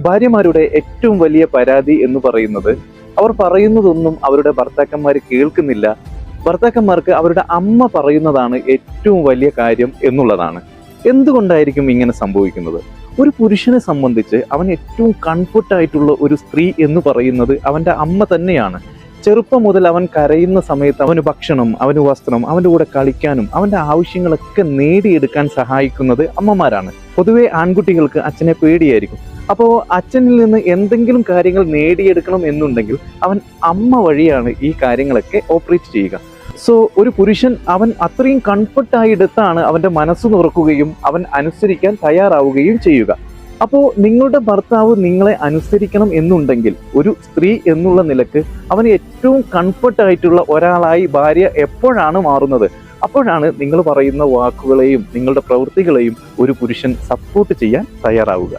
ഭാര്യമാരുടെ ഏറ്റവും വലിയ പരാതി എന്ന് പറയുന്നത് അവർ പറയുന്നതൊന്നും അവരുടെ ഭർത്താക്കന്മാർ കേൾക്കുന്നില്ല. ഭർത്താക്കന്മാർക്ക് അവരുടെ അമ്മ പറയുന്നതാണ് ഏറ്റവും വലിയ കാര്യം എന്നുള്ളതാണ്. എന്തുകൊണ്ടായിരിക്കും ഇങ്ങനെ സംഭവിക്കുന്നത്? ഒരു പുരുഷനെ സംബന്ധിച്ച് അവൻ ഏറ്റവും കംഫർട്ടായിട്ടുള്ള ഒരു സ്ത്രീ എന്ന് പറയുന്നത് അവൻ്റെ അമ്മ തന്നെയാണ്. ചെറുപ്പം മുതൽ അവൻ കരയുന്ന സമയത്ത് അവന് ഭക്ഷണം, അവന് വസ്ത്രം, അവൻ്റെ കൂടെ കളിക്കാനും അവൻ്റെ ആവശ്യങ്ങളൊക്കെ നേടിയെടുക്കാൻ സഹായിക്കുന്നത് അമ്മമാരാണ്. പൊതുവെ ആൺകുട്ടികൾക്ക് അച്ഛനെ പേടിയായിരിക്കും. അപ്പോൾ അച്ഛനിൽ നിന്ന് എന്തെങ്കിലും കാര്യങ്ങൾ നേടിയെടുക്കണം എന്നുണ്ടെങ്കിൽ അവൻ അമ്മ വഴിയാണ് ഈ കാര്യങ്ങളൊക്കെ ഓപ്പറേറ്റ് ചെയ്യുക. സോ ഒരു പുരുഷൻ അവൻ അത്രയും കംഫർട്ടായി എടുത്താണ് അവൻ്റെ മനസ്സ് തുറക്കുകയും അവൻ അനുസരിക്കാൻ തയ്യാറാവുകയും ചെയ്യുക. അപ്പോൾ നിങ്ങളുടെ ഭർത്താവ് നിങ്ങളെ അനുസരിക്കണം എന്നുണ്ടെങ്കിൽ ഒരു സ്ത്രീ എന്നുള്ള നിലക്ക് അവന് ഏറ്റവും കംഫർട്ടായിട്ടുള്ള ഒരാളായി ഭാര്യ എപ്പോഴാണ് മാറുന്നത്? അപ്പോഴാണ് നിങ്ങൾ പറയുന്ന വാക്കുകളെയും നിങ്ങളുടെ പ്രവൃത്തികളെയും ഒരു പുരുഷൻ സപ്പോർട്ട് ചെയ്യാൻ തയ്യാറാവുക.